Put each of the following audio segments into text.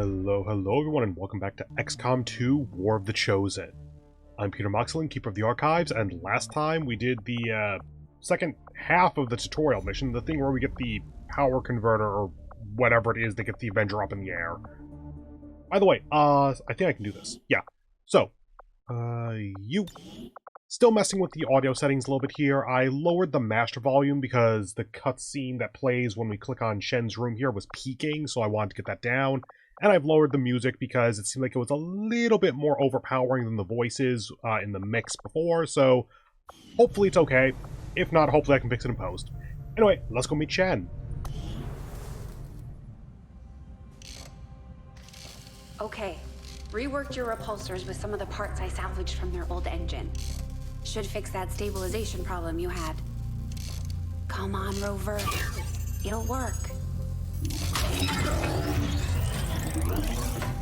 Hello everyone, and welcome back to XCOM 2 War of the Chosen. I'm Peter Moxilin, Keeper of the Archives, and last time we did the second half of the tutorial mission, the thing where we get the power converter, or whatever it is that gets the Avenger up in the air. By the way, I think I can do this. Yeah. So, you... Still messing with the audio settings a little bit here. I lowered the master volume because the cutscene that plays when we click on Shen's room here was peaking, so I wanted to get that down. And I've lowered the music because it seemed like it was a little bit more overpowering than the voices in the mix before, so hopefully it's okay. If not, hopefully I can fix it in post. Anyway, let's go meet Shen. Okay, reworked your repulsors with some of the parts I salvaged from their old engine. Should fix that stabilization problem you had. Come on, Rover. It'll work.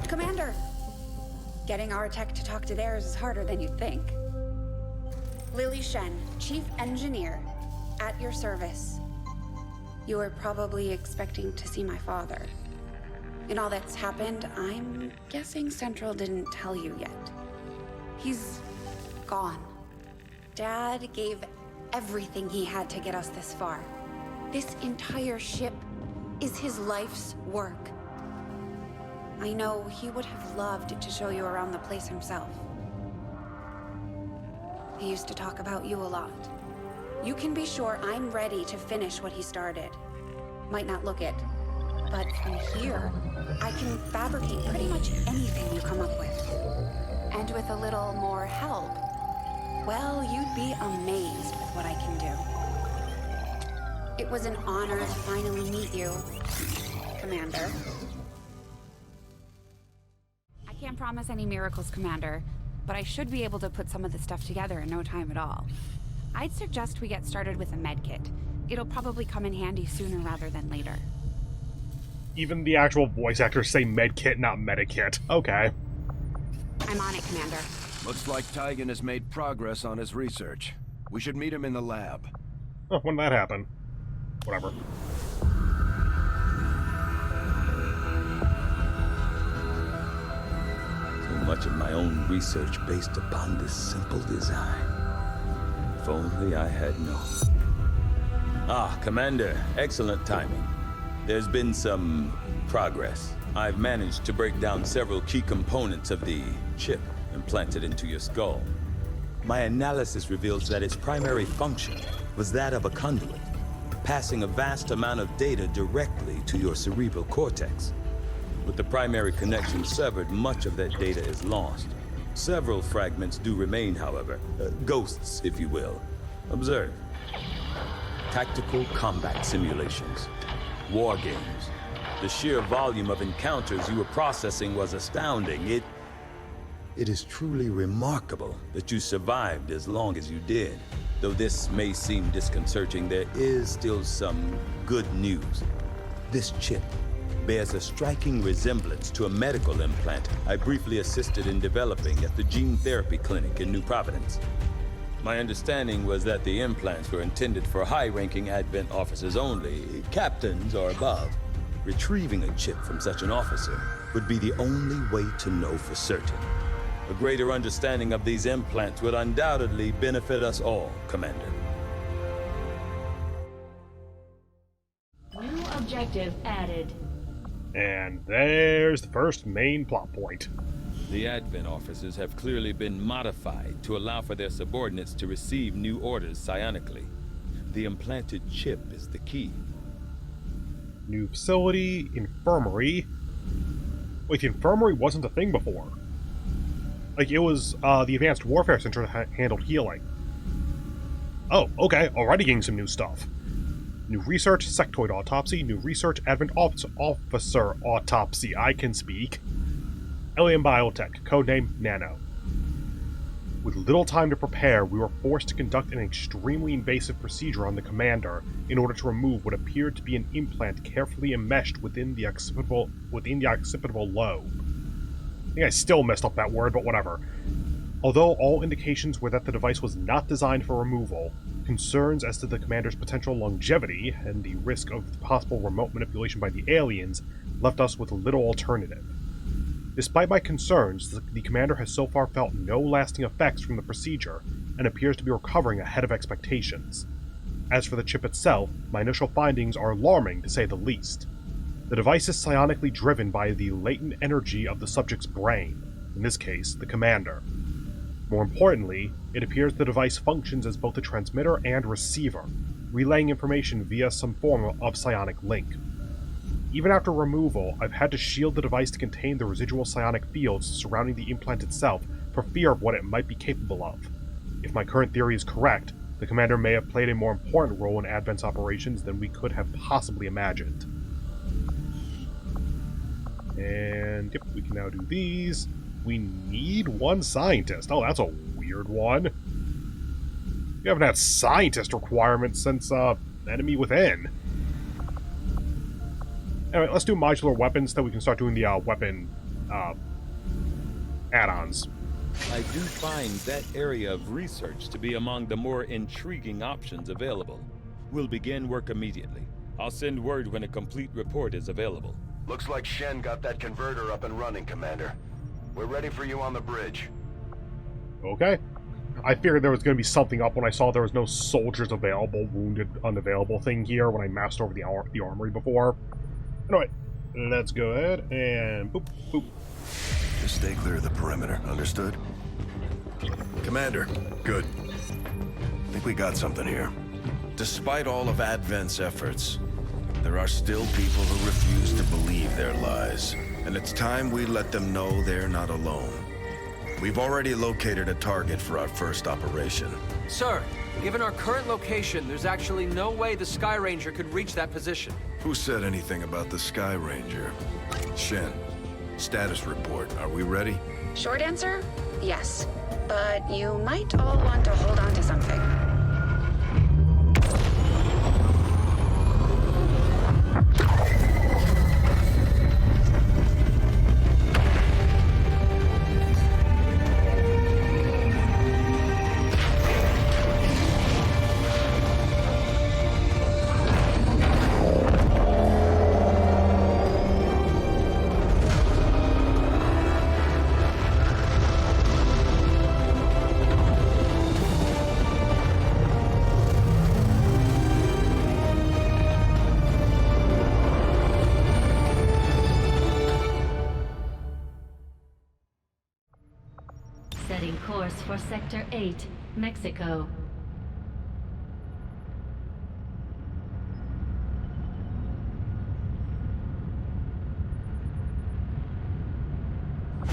Commander! Getting our tech to talk to theirs is harder than you'd think. Lily Shen, Chief Engineer, at your service. You were probably expecting to see my father. In all that's happened, I'm guessing Central didn't tell you yet. He's gone. Dad gave everything he had to get us this far. This entire ship is his life's work. I know he would have loved to show you around the place himself. He used to talk about you a lot. You can be sure I'm ready to finish what he started. Might not look it, but from here, I can fabricate pretty much anything you come up with. And with a little more help, well, you'd be amazed with what I can do. It was an honor to finally meet you, Commander. I can't promise any miracles, Commander, but I should be able to put some of the stuff together in no time at all. I'd suggest we get started with a medkit. It'll probably come in handy sooner rather than later. Even the actual voice actors say medkit, not medikit. Okay. I'm on it, Commander. Looks like Tygan has made progress on his research. We should meet him in the lab. Oh, when did that happen? Whatever. So much of my own research based upon this simple design. If only I had known. Ah, Commander, excellent timing. There's been some progress. I've managed to break down several key components of the chip implanted into your skull. My analysis reveals that its primary function was that of a conduit, passing a vast amount of data directly to your cerebral cortex. With the primary connection severed, much of that data is lost. Several fragments do remain, however, ghosts, if you will. Observe. Tactical combat simulations, war games. The sheer volume of encounters you were processing was astounding. It is truly remarkable that you survived as long as you did. Though this may seem disconcerting, there is still some good news. This chip bears a striking resemblance to a medical implant I briefly assisted in developing at the gene therapy clinic in New Providence. My understanding was that the implants were intended for high-ranking Advent officers only, captains or above. Retrieving a chip from such an officer would be the only way to know for certain. A greater understanding of these implants would undoubtedly benefit us all, Commander. New objective added. And there's the first main plot point. The Advent officers have clearly been modified to allow for their subordinates to receive new orders psionically. The implanted chip is the key. New facility, infirmary. Wait, the infirmary wasn't a thing before. Like, it was, the Advanced Warfare Center handled healing. Oh, okay, already getting some new stuff. New research, sectoid autopsy. New research, Advent officer autopsy. I can speak. Alien biotech, codename Nano. With little time to prepare, we were forced to conduct an extremely invasive procedure on the commander in order to remove what appeared to be an implant carefully enmeshed within the occipital lobe. I think I still messed up that word, but whatever. Although all indications were that the device was not designed for removal, concerns as to the commander's potential longevity and the risk of possible remote manipulation by the aliens left us with little alternative. Despite my concerns, the commander has so far felt no lasting effects from the procedure, and appears to be recovering ahead of expectations. As for the chip itself, my initial findings are alarming, to say the least. The device is psionically driven by the latent energy of the subject's brain, in this case, the commander. More importantly, it appears the device functions as both a transmitter and receiver, relaying information via some form of psionic link. Even after removal, I've had to shield the device to contain the residual psionic fields surrounding the implant itself for fear of what it might be capable of. If my current theory is correct, the commander may have played a more important role in Advent's operations than we could have possibly imagined. And yep, we can now do these. We need one scientist. Oh, that's a weird one. We haven't had scientist requirements since Enemy Within. Anyway, let's do modular weapons so that we can start doing the weapon add-ons. I do find that area of research to be among the more intriguing options available. We'll begin work immediately. I'll send word when a complete report is available. Looks like Shen got that converter up and running, Commander. We're ready for you on the bridge. Okay. I figured there was going to be something up when I saw there was no soldiers available, wounded, unavailable thing here when I moused over the armory before. Anyway, let's go ahead and boop, boop. Just stay clear of the perimeter, understood? Commander, good. I think we got something here. Despite all of Advent's efforts, there are still people who refuse to believe their lies. And it's time we let them know they're not alone. We've already located a target for our first operation. Sir, given our current location, there's actually no way the Sky Ranger could reach that position. Who said anything about the Sky Ranger? Shen, status report. Are we ready? Short answer? Yes. But you might all want to hold on to something. Setting course for Sector 8, Mexico.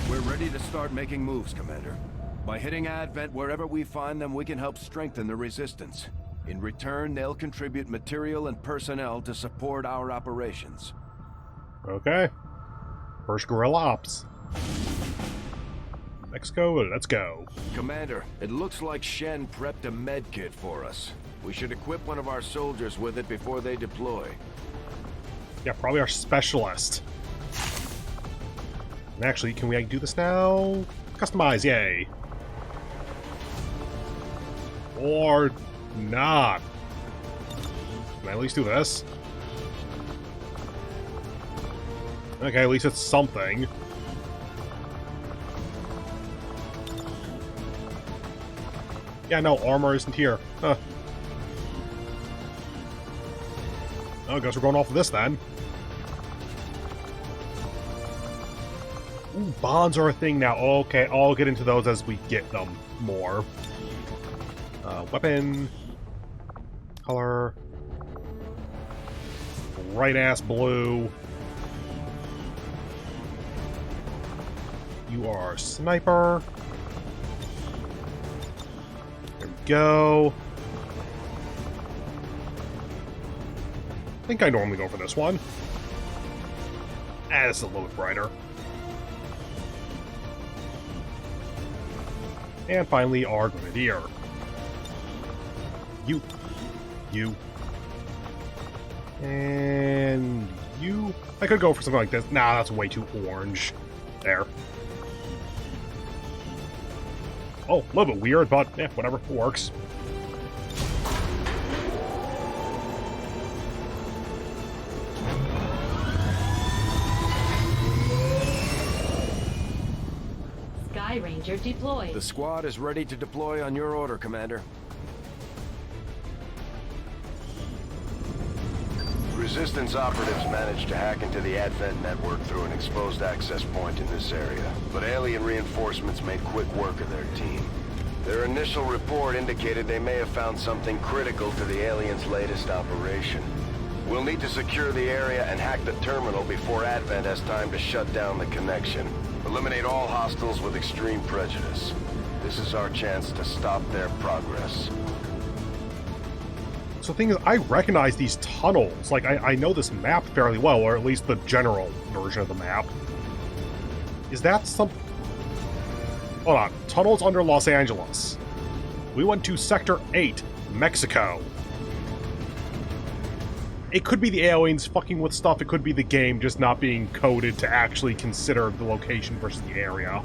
We're ready to start making moves, Commander. By hitting Advent wherever we find them, we can help strengthen the resistance. In return, they'll contribute material and personnel to support our operations. Okay. First guerrilla ops. Mexico, let's go. Commander, it looks like Shen prepped a med kit for us. We should equip one of our soldiers with it before they deploy. Yeah, probably our specialist. And actually, can we do this now? Customize, yay. Or not. Can I at least do this? Okay, at least it's something. Yeah, no, armor isn't here. Huh. Oh, I guess we're going off of this then. Ooh, bonds are a thing now. Okay, I'll get into those as we get them more. Weapon. Color. Bright-ass blue. You are sniper. There we go. I think I normally go for this one. It's a little bit brighter. And finally, our Grenadier. You. And you. I could go for something like this. Nah, that's way too orange. There. Oh, a little bit weird, but yeah, whatever. It works. Sky Ranger deployed. The squad is ready to deploy on your order, Commander. Resistance operatives managed to hack into the Advent network through an exposed access point in this area, but alien reinforcements made quick work of their team. Their initial report indicated they may have found something critical to the aliens' latest operation. We'll need to secure the area and hack the terminal before Advent has time to shut down the connection. Eliminate all hostiles with extreme prejudice. This is our chance to stop their progress. So the thing is, I recognize these tunnels. Like, I know this map fairly well, or at least the general version of the map. Is that some... Hold on. Tunnels under Los Angeles. We went to Sector 8, Mexico. It could be the aliens fucking with stuff, it could be the game just not being coded to actually consider the location versus the area.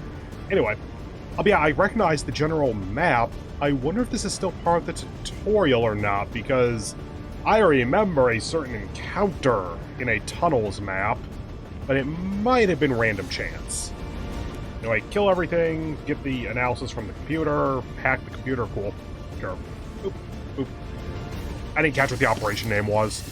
Anyway, yeah, I recognize the general map. I wonder if this is still part of the tutorial or not, because I remember a certain encounter in a tunnels map, but it might have been random chance. Anyway, kill everything, get the analysis from the computer, hack the computer, cool. Sure. Oop, oop. I didn't catch what the operation name was.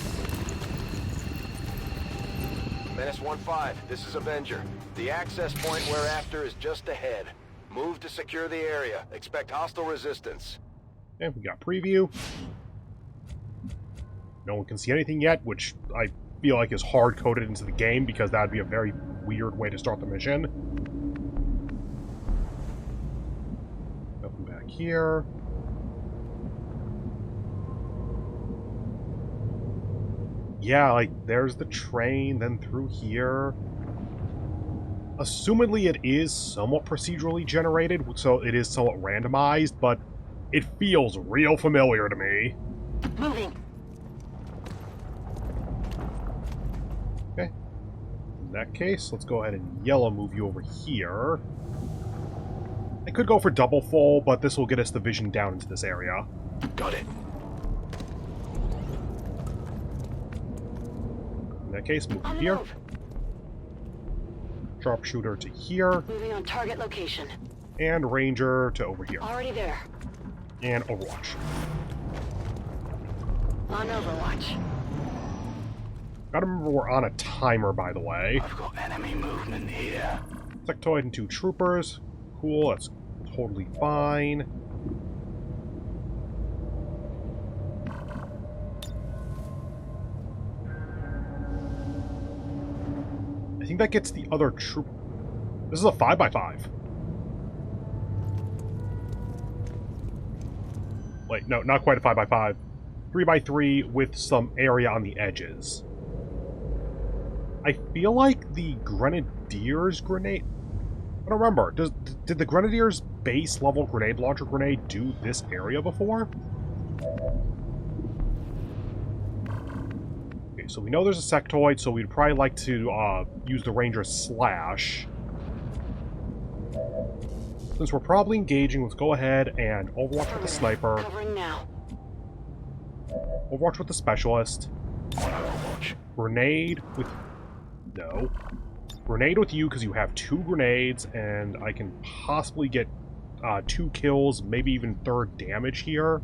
Menace 1-5, this is Avenger. The access point we're after is just ahead. Move to secure the area. Expect hostile resistance. And we got preview. No one can see anything yet, which I feel like is hard-coded into the game, because that would be a very weird way to start the mission. Nothing back here. Yeah, like, there's the train, then through here. Assumedly, it is somewhat procedurally generated, so it is somewhat randomized, but it feels real familiar to me. Moving. Okay. In that case, let's go ahead and yellow move you over here. I could go for double full, but this will get us the vision down into this area. Got it. In that case, move here. Sharpshooter to here. Moving on target location. And Ranger to over here. Already there. And Overwatch. On Overwatch. Gotta remember we're on a timer, by the way. I've got enemy movement here. Sectoid and 2 troopers. Cool, that's totally fine. I think that gets the other troop... This is a 5x5. Wait, no, not quite a 5x5. 3x3 with some area on the edges. I feel like the Grenadiers grenade... I don't remember. Did the Grenadiers base level grenade launcher grenade do this area before? Okay, so we know there's a sectoid, so we'd probably like to use the Ranger Slash. Since we're probably engaging, let's go ahead and Overwatch with the Sniper. Covering now. Overwatch with the Specialist. Overwatch. Grenade with... No. Grenade with you, because you have 2 grenades, and I can possibly get 2 kills, maybe even 3rd damage here.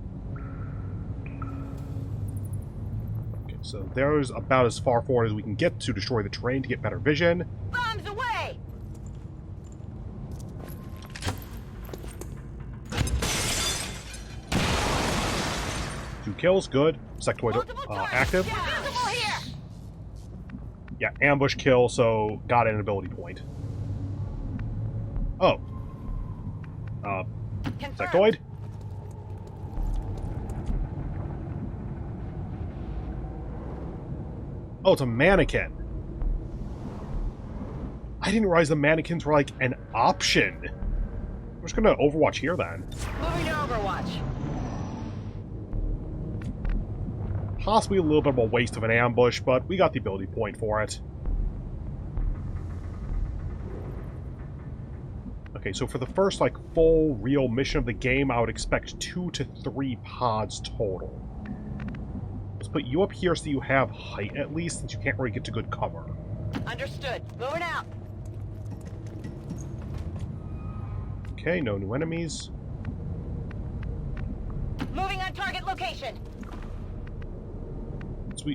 Okay, so there's about as far forward as we can get to destroy the terrain to get better vision. Bombs away! 2 kills, good. Sectoid active. Visible here! Yeah, ambush kill, so got an ability point. Oh. Confirmed. Sectoid? Oh, it's a mannequin. I didn't realize the mannequins were like an option. I'm just gonna Overwatch here then. Moving to Overwatch. Possibly a little bit of a waste of an ambush, but we got the ability point for it. Okay, so for the first, like, full, real mission of the game, I would expect 2 to 3 pods total. Let's put you up here so you have height, at least, since you can't really get to good cover. Understood. Moving out. Okay, no new enemies. Moving on target location.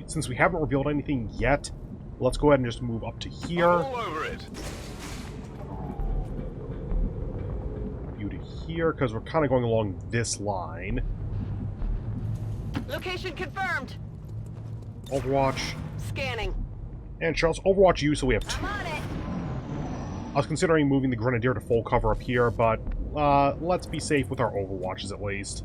Since we haven't revealed anything yet, let's go ahead and just move up to here. All over it. You to here, because we're kind of going along this line. Location confirmed. Overwatch. Scanning. And Charles, Overwatch you, so we have 2. I'm on it. I was considering moving the Grenadier to full cover up here, but let's be safe with our Overwatches at least.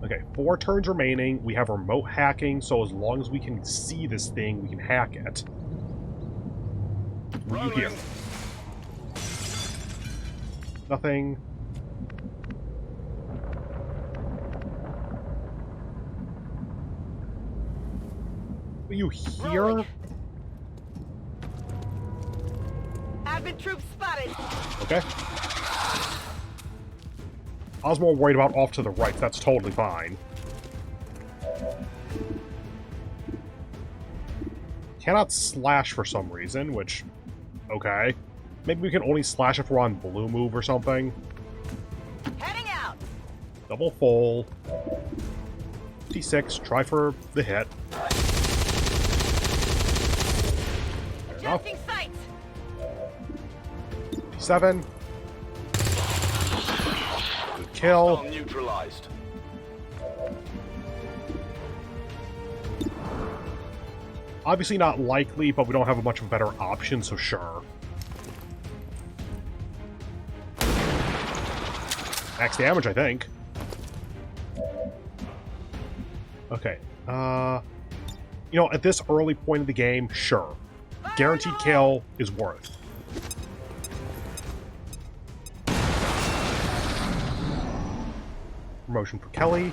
Okay, 4 turns remaining. We have remote hacking, so as long as we can see this thing, we can hack it. What do you hear? Nothing. What do you hear? Rolling. Advent troops spotted. Okay. I was more worried about off to the right. That's totally fine. Cannot slash for some reason, which... Okay. Maybe we can only slash if we're on blue move or something. Heading out. Double full. 56. Try for the hit. Fair enough. Adjusting sights. 57. Good kill. Neutralized. Obviously not likely, but we don't have a much of a better option, so sure. Max damage, I think. Okay. You know, at this early point of the game, sure. Guaranteed kill is worth. Promotion for Kelly.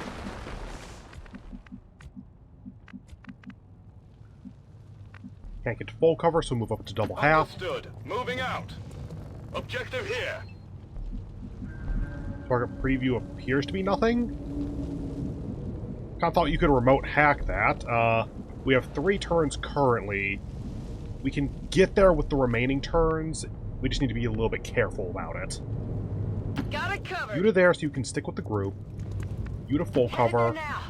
Can't get to full cover, so move up to double half. Understood. Moving out. Objective here. Target preview appears to be nothing. Kinda thought you could remote hack that. We have 3 turns currently. We can get there with the remaining turns. We just need to be a little bit careful about it. Got it covered. You to there so you can stick with the group. You to full Headed cover. there now.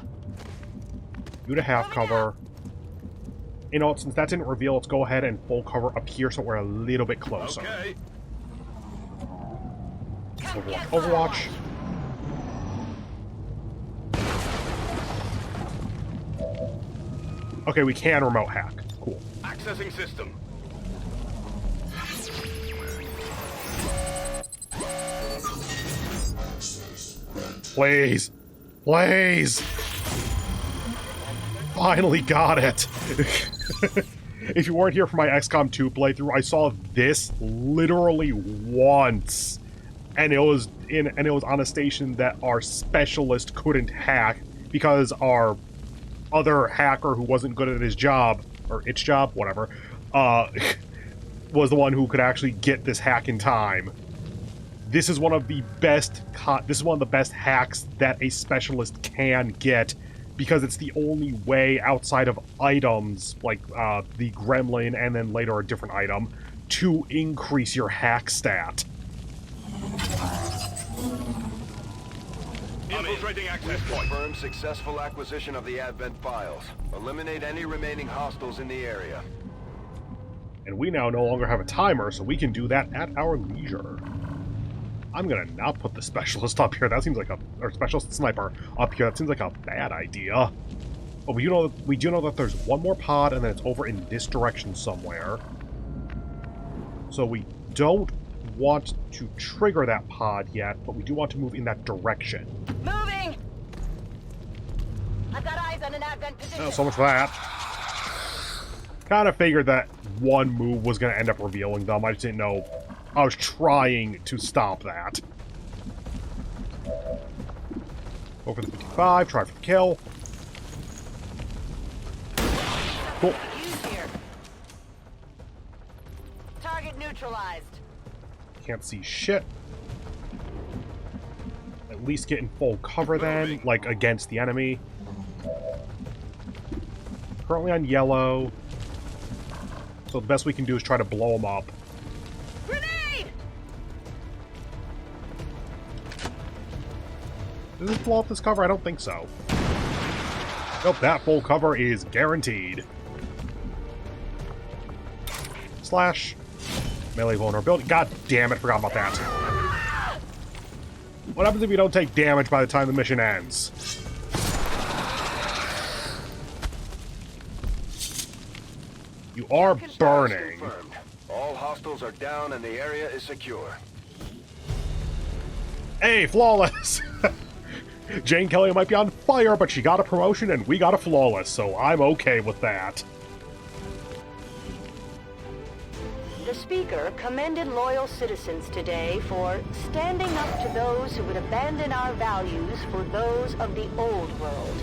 You to half cover. You know, since that didn't reveal, let's go ahead and full cover up here so we're a little bit closer. Okay. Overwatch. Okay, we can remote hack. Cool. Accessing system. Please. Please. Finally got it. If you weren't here for my XCOM 2 playthrough, I saw this literally once. And it was on a station that our specialist couldn't hack because our other hacker who wasn't good at his job, or its job, whatever, was the one who could actually get this hack in time. This is one of the best hacks that a specialist can get, because it's the only way outside of items like the gremlin and then later a different item to increase your hack stat. Infiltrating access point. Confirm successful acquisition of the Advent files. Eliminate any remaining hostiles in the area. And we now no longer have a timer, so we can do that at our leisure. I'm gonna not put the specialist up here. That seems like or specialist sniper up here. That seems like a bad idea. But we do know that there's one more pod, and then it's over in this direction somewhere. So we don't want to trigger that pod yet, but we do want to move in that direction. Moving. I've got eyes on an Advent position. Oh, so much for that. Kind of figured that one move was going to end up revealing them. I just didn't know. I was trying to stop that. Go for the 55, try for the kill. Cool. Use here. Target neutralized. Can't see shit. At least get in full cover then, like against the enemy. Currently on yellow. So the best we can do is try to blow them up. Grenade! Does it blow up this cover? I don't think so. Nope, that full cover is guaranteed. Slash. Melee vulnerability. God damn it, forgot about that. What happens if you don't take damage by the time the mission ends? You are burning. Confirmed. All hostiles are down and the area is secure. Hey, flawless! Jane Kelly might be on fire, but she got a promotion and we got a flawless, so I'm okay with that. The speaker commended loyal citizens today for standing up to those who would abandon our values for those of the old world.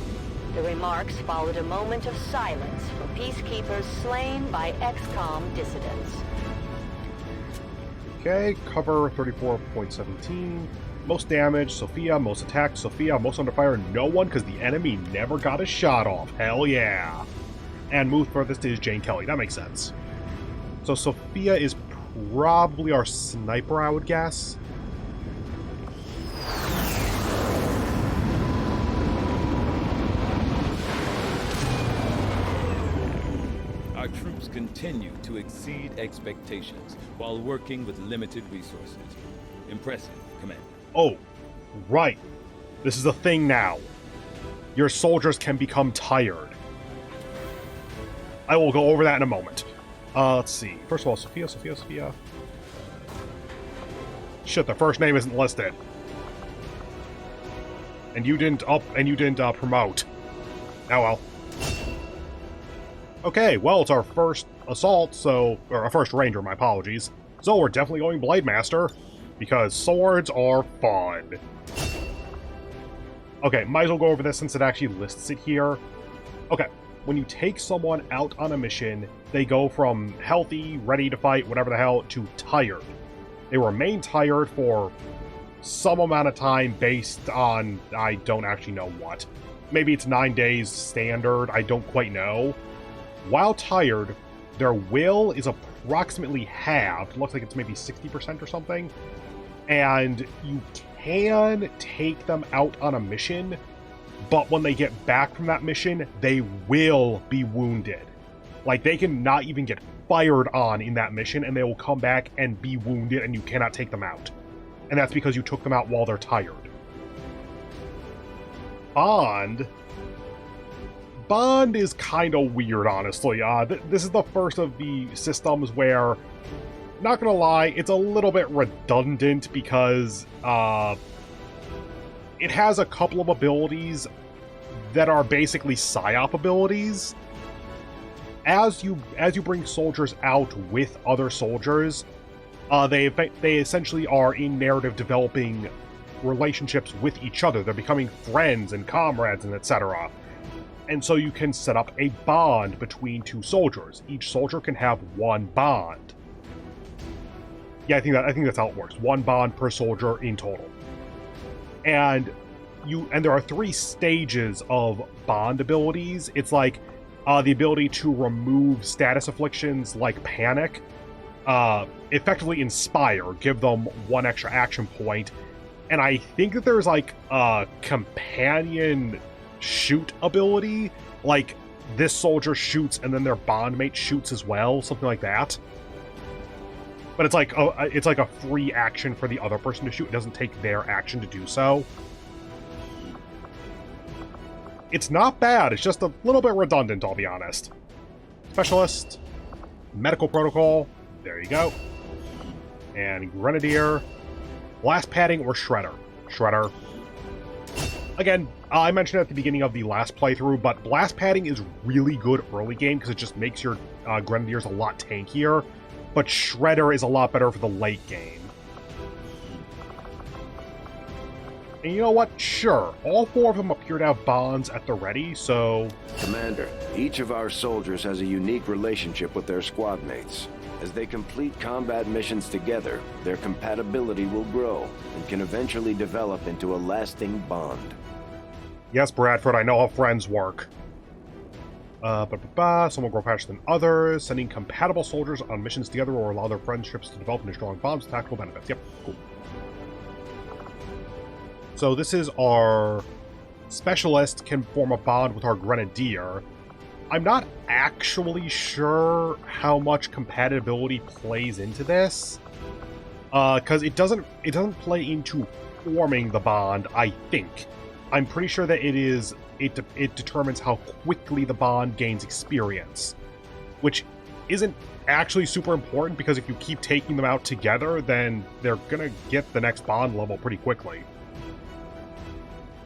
The remarks followed a moment of silence for peacekeepers slain by XCOM dissidents. Okay, cover 34.17. Most damage, Sophia. Most attack, Sophia. Most under fire, no one, because the enemy never got a shot off. Hell yeah. And move furthest is Jane Kelly. That makes sense. So Sophia is probably our sniper, I would guess. Our troops continue to exceed expectations while working with limited resources. Impressive, Commander. Oh, right. This is a thing now. Your soldiers can become tired. I will go over that in a moment. Let's see. First of all, Sophia. Shit, the first name isn't listed. And you didn't promote. Oh well. Okay, well, it's our first assault, or our first ranger, my apologies. So we're definitely going Blade Master, because swords are fun. Okay, might as well go over this since it actually lists it here. Okay, when you take someone out on a mission, they go from healthy, ready to fight, whatever the hell, to tired. They remain tired for some amount of time based on, I don't actually know what. Maybe it's 9 days standard, I don't quite know. While tired, their will is approximately halved. Looks like it's maybe 60% or something. And you can take them out on a mission, but when they get back from that mission, they will be wounded. Like, they can not even get fired on in that mission, and they will come back and be wounded, and you cannot take them out. And that's because you took them out while they're tired. Bond is kind of weird, honestly. This is the first of the systems where, not gonna lie, it's a little bit redundant because it has a couple of abilities that are basically PSYOP abilities. As you bring soldiers out with other soldiers, they essentially are in narrative developing relationships with each other. They're becoming friends and comrades and etc. And so you can set up a bond between two soldiers. Each soldier can have one bond. Yeah, I think that's how it works. One bond per soldier in total. And there are 3 stages of bond abilities. It's like the ability to remove status afflictions like panic, effectively inspire, give them 1 extra action point. And I think that there's like a companion shoot ability, like this soldier shoots and then their bondmate shoots as well, something like that. But it's like a free action for the other person to shoot. It doesn't take their action to do so. It's not bad, it's just a little bit redundant, I'll be honest. Specialist, medical protocol, there you go. And Grenadier, blast padding or Shredder. Shredder. Again, I mentioned at the beginning of the last playthrough, but blast padding is really good early game because it just makes your Grenadiers a lot tankier, but Shredder is a lot better for the late game. And you know what? Sure, all 4 of them appear to have bonds at the ready, so... Commander, each of our soldiers has a unique relationship with their squad mates. As they complete combat missions together, their compatibility will grow and can eventually develop into a lasting bond. Yes, Bradford, I know how friends work. Some will grow faster than others. Sending compatible soldiers on missions together will allow their friendships to develop into strong bonds with tactical benefits. Yep, cool. So this is our specialist can form a bond with our grenadier. I'm not actually sure how much compatibility plays into this, because it doesn't play into forming the bond. I think I'm pretty sure that it determines how quickly the bond gains experience, which isn't actually super important, because if you keep taking them out together, then they're gonna get the next bond level pretty quickly.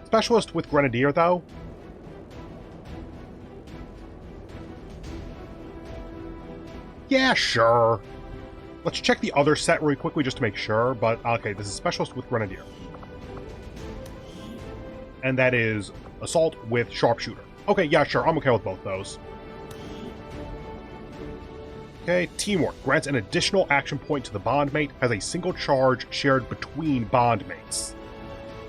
Specialist with Grenadier, though. Yeah, sure. Let's check the other set really quickly just to make sure, but okay, this is Specialist with Grenadier. And that is Assault with Sharpshooter. Okay, yeah, sure, I'm okay with both those. Okay, Teamwork. Grants an additional action point to the bondmate, has a single charge shared between bondmates.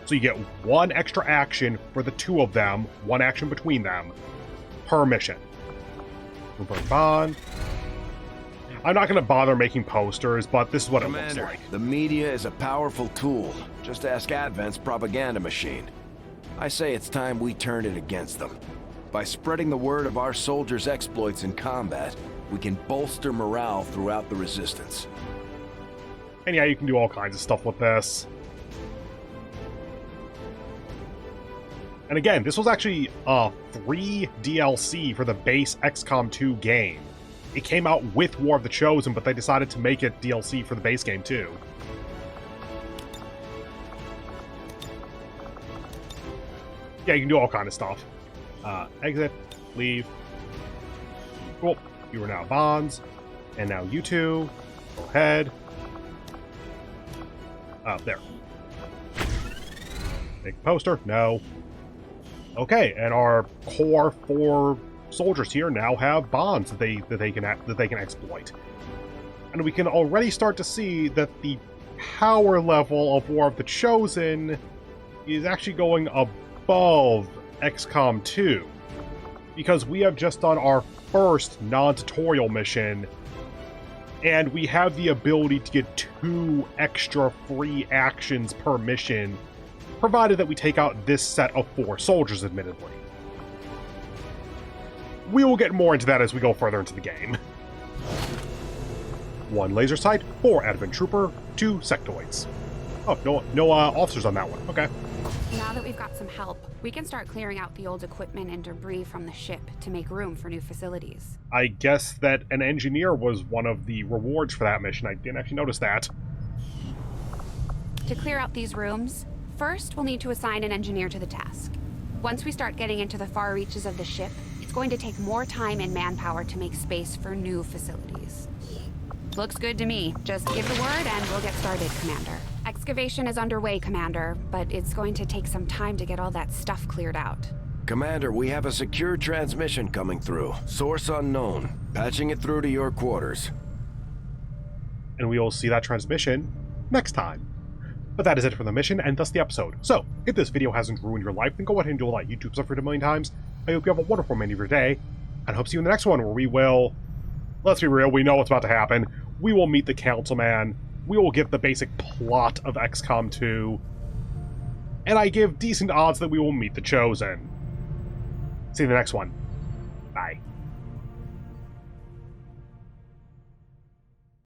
So you get one extra action for the two of them, one action between them, per mission. Confirm bond. I'm not going to bother making posters, but this is what Commander, it looks like. The media is a powerful tool. Just ask Advent's propaganda machine. I say it's time we turn it against them. By spreading the word of our soldiers' exploits in combat, we can bolster morale throughout the Resistance. And yeah, you can do all kinds of stuff with this. And again, this was actually free DLC for the base XCOM 2 game. It came out with War of the Chosen, but they decided to make it DLC for the base game too. Yeah, you can do all kind of stuff. Exit, leave. Cool. You are now bonds. And now you two, go ahead. There. Make a poster. No. Okay, and our core 4 soldiers here now have bonds that they can exploit. And we can already start to see that the power level of War of the Chosen is actually going above XCOM 2. Because we have just done our first non-tutorial mission, and we have the ability to get 2 extra free actions per mission, provided that we take out this set of 4 soldiers, admittedly. We will get more into that as we go further into the game. 1 laser sight, 4 Advent Trooper, 2 sectoids. Oh, no officers on that one. Okay. Now that we've got some help, we can start clearing out the old equipment and debris from the ship to make room for new facilities. I guess that an engineer was one of the rewards for that mission. I didn't actually notice that. To clear out these rooms, first we'll need to assign an engineer to the task. Once we start getting into the far reaches of the ship, it's going to take more time and manpower to make space for new facilities. Looks good to me. Just give the word and we'll get started, Commander. Excavation is underway, Commander, but it's going to take some time to get all that stuff cleared out. Commander, we have a secure transmission coming through. Source unknown. Patching it through to your quarters. And we will see that transmission next time. But that is it for the mission, and thus the episode. So, if this video hasn't ruined your life, then go ahead and do all that YouTube stuff for it a million times. I hope you have a wonderful remainder of your day, and hope to see you in the next one, where we will... Let's be real, we know what's about to happen. We will meet the Councilman. We will get the basic plot of XCOM 2. And I give decent odds that we will meet the Chosen. See you in the next one. Bye.